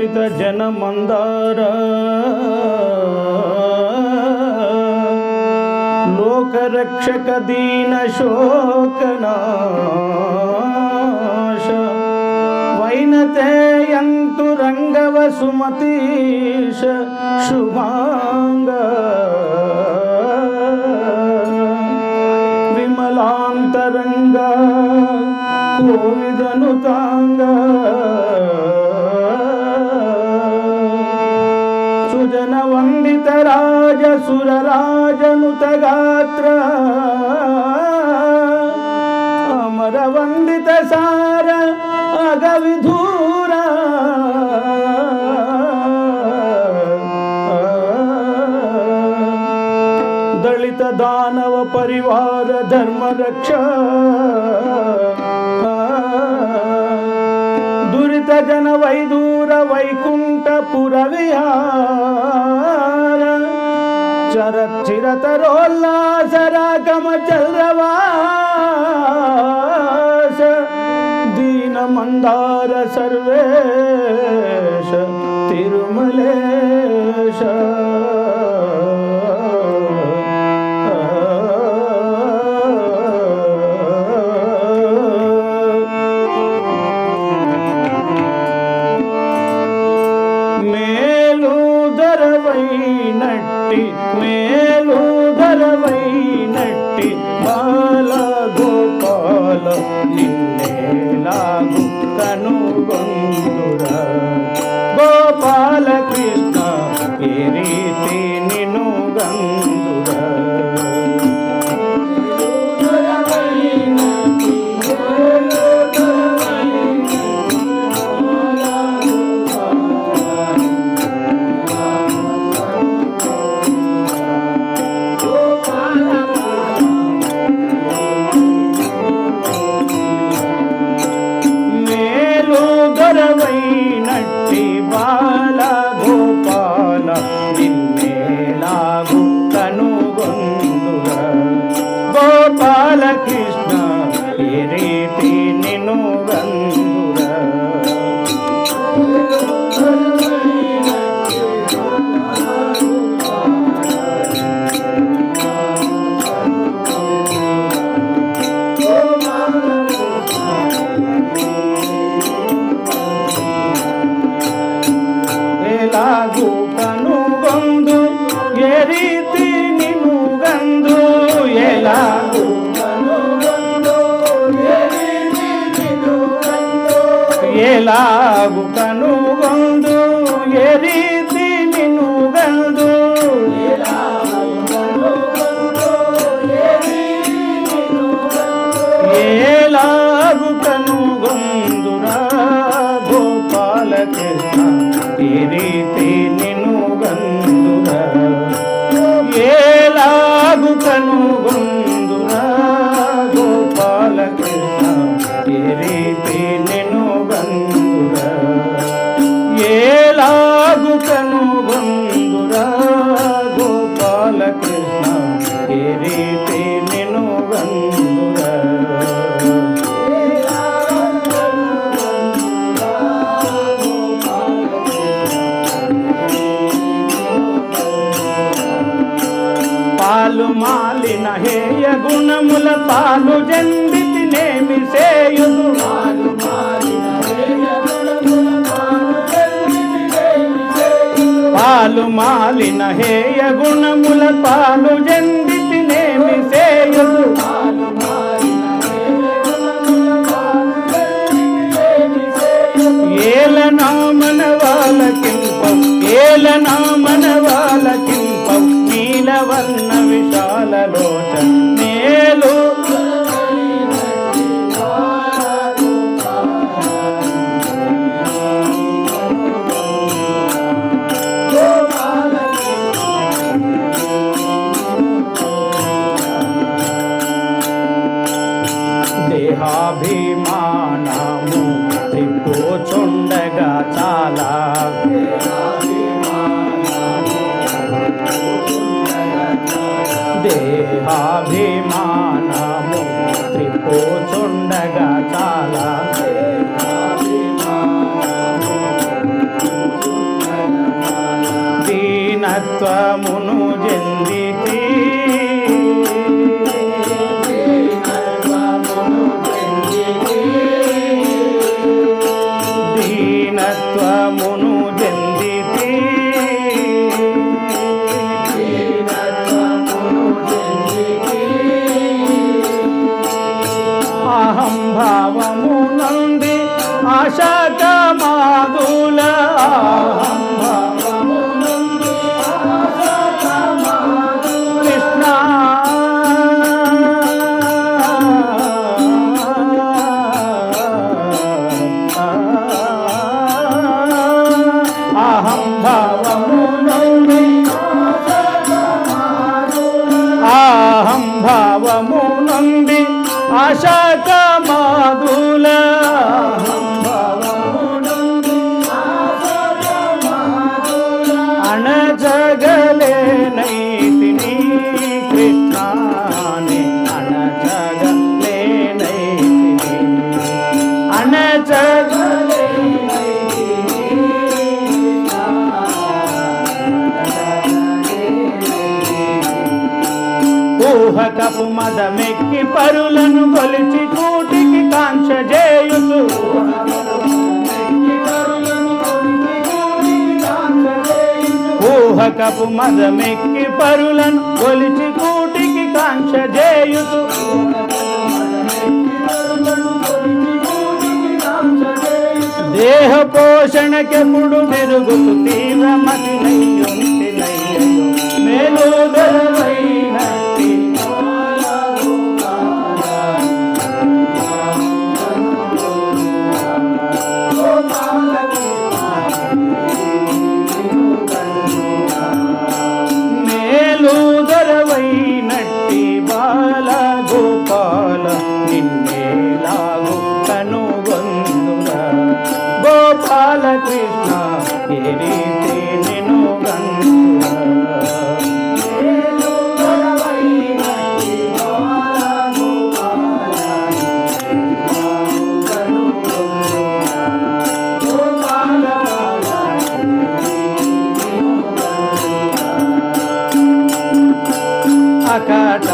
దురిత జనమందార లోకరక్షక దీన శోకనాశ వైనతేయంతు రంగవ సుమతీశ శుభాంగ విమలాంతరంగ కోవిదనుతాంగ సుజన వందిత రాజ సురరాజనుత గాత్ర అమర వందిత సార అగవిధూర దళిత దానవ పరివార ధర్మ రక్ష దురిత జన వైదూర వైకుంఠపుర విహార చరచిరతరోల్లాసరాగమ చల్రవాస దీన మందార సర్వేశ తిరుమలేశ మేలుధరవైనట్టి బాల గోపాల నిన్నేలాగు కనుగొందుర గోపాల కృష్ణ ఏ రీతి నిను గందుర నట్టి బాల గోపాల నిన్నేలాగు కనుగొందుర గోపాల కృష్ణ ఏ రీతి నిను గందుర ఎలాగు కనుగొందు ఏ రీతి నిను గందు ఎలాగు ఎలాగు కనుగొందు ఏ రీతి నిను గందు ఎలాగు కనుగొందురా గోపాల కృష్ణ ఏ రీతి నిను గందుర ఏలాగు కనుగొందురా గోపాల కృష్ణ ఏ రీతి నిను గందుర ఏలాగు కనుగొందురా గోపాల కృష్ణ ఏ రీతి నిను గందుర పాలు మాలిన హేయ గుణముల పాలు జండితి నేమి సేయుదు పాలు మాలిన హేయ గుణముల పాలు జండితి నేమి సేయుదు ఏల నామన వాళ్ళకింపం ఏల నామన వాళ్ళకింపం నీలవర్ణ విశాల లోచన మేలు దేహాభిమానము త్రిప్పుచుండగా చాలా దేహాభిమానము త్రిప్పుచుండగా చాలా దీనత్వమును చెందితి దీనత్వమును చెందితి అహం భావము నంది ఆశకమాదుల అహం భావము నంది కృష్ణ అహం భావము నంది అహం భావము నంది ఆశకమాదుల అణజగలేనైతిని కృష్ణాని అణజగలేనైతిని ఊహకపు మదమెక్కి పరులను కొలిచి కూటికి కాంక్ష చేయుచు ఊహకపు మదమెక్కి పరులను కొలిచి కూటికి కాంక్ష చేయుచు దేహ పోషణకెప్పుడు తిరుగుతు తీవ్రమతి నయ్యుంటి నయ్యో మేలుదరవైనట్టి మేలుదరవైనట్టి బాల గోపాల నిన్నేలాగు కనుగొందురా గోపాల కృష్ణ ఏ రీతి నిన్ను గందురా అకట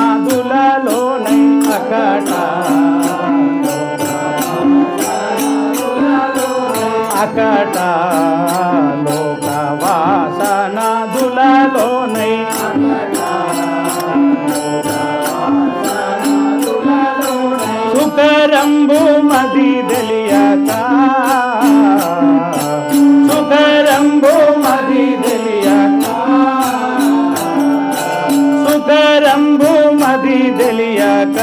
లోకవాసనాదులలోనై అకట అకట లోకవాసనాదులలోనై సుకరంబు మది తెలియక సుకరంబు మది తెలియక సుకరంబు మది తెలియక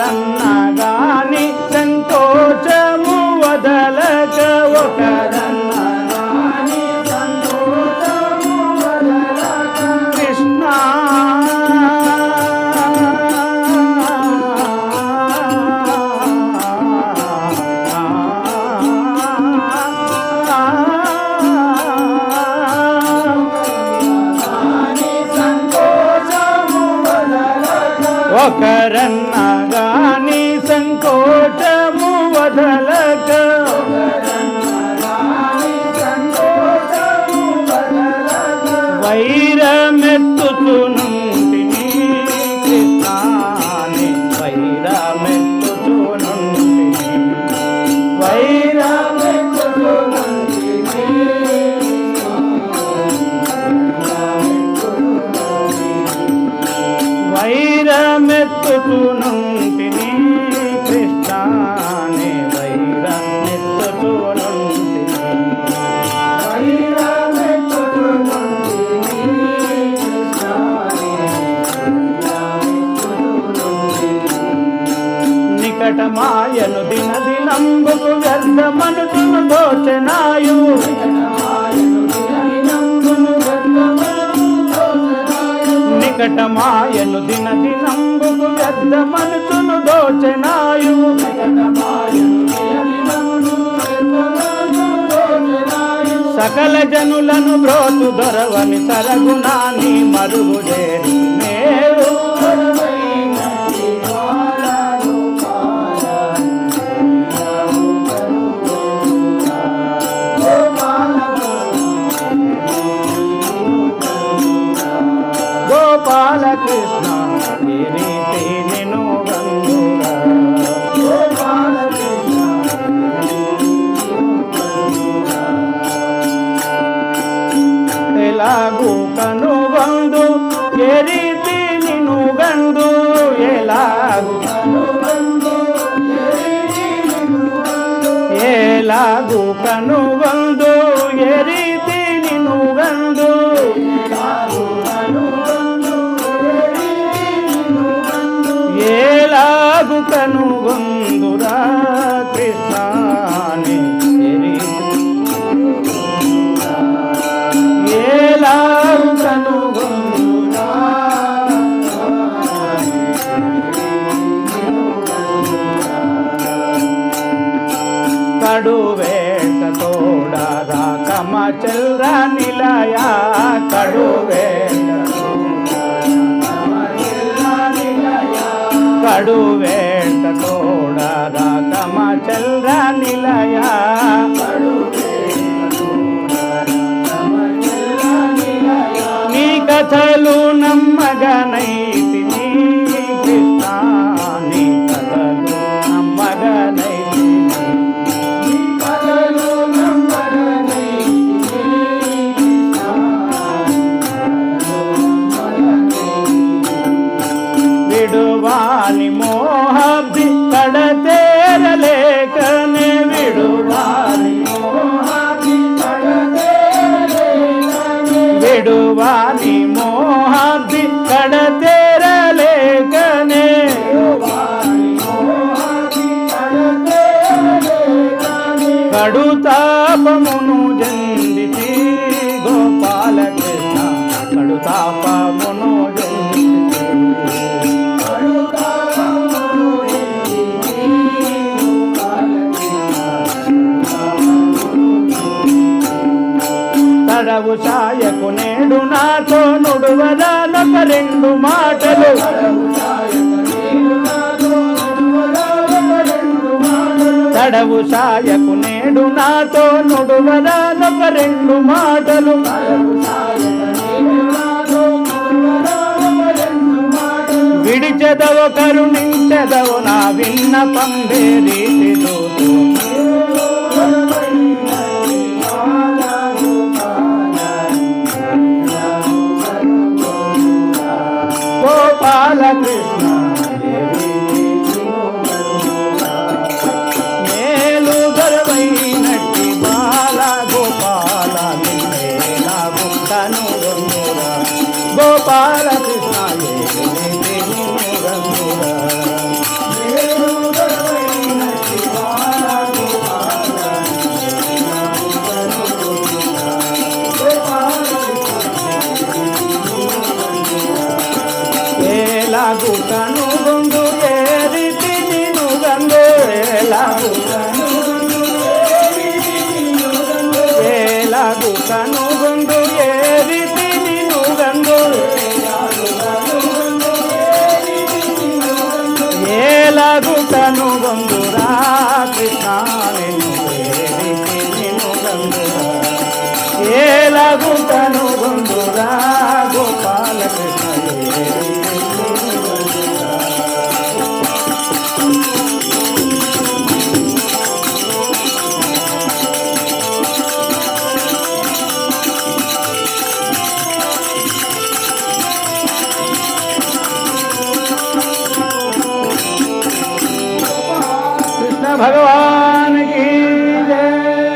ఒకరన్నగాని సంతోషము వదలక ఒకరన్నగాని సంతోషము వదలక కృష్ణ ఒకరన్నగాని సంకోచము వదలక వైరమెత్తుచునుంటిని కృష్ణాని వైరమెత్తుచునుంటిని వైరమెత్తుచునుంటిని కృష్ణాని నికటమాయను దిన దినంబుకు వ్యర్థమనుకును దోచనాయు నికటమాయను దిన దినంబుకు వ్యర్థమనుకును దోచనాయు సకల జనులను బ్రోతు దొరవని సరగుణాన్ని మరుగుజేరి మేలు ఏలాగు కనుగొందురా కృష్ణాని ఏలాగు కనుగొందురా కడువేట తోడరా కమచల్ర నిలయ కడువేట కడువేట తోడరా కమచల్ర నిలయ నీ కథలు నమ్మగనైతిని కృష్ణ నీ కథలు నమ్మగనైతిని విడువాని మోహబ్ది కడతేరలేకనే విడువాని విడువాని మోహబ్ది కడతేరలేకనే కడుతాపమును జందితి గోపాలకృష్ణ కడుతాపమును తడవు సాయకు నేడు నాతో నుడువదానొక రెండు మాటలు తడవు సాయకు నేడు నాతో నుడువదానొక రెండు మాటలు విడిచెదవు కరుణించెదవు నా విన్నపం రీతి దూతు గోపాలకృష్ణ మేలు గర్వైనట్టి బాల గోపాల నిన్నేలాగు కనుగొందురా గోపాలకృష్ణ ఏలాగు కనుగొందు ఏ రీతి నిన్ను గంగు ఏలాగు కనుగొందు ఏ రీతి నిన్ను గంగు ఏలాగు కనుగొందురా కృష్ణ నిన్ను ఏ రీతి నిన్ను గంగురా ఏలాగు కనుగొందురా గోపాలకృష్ణ भगवान की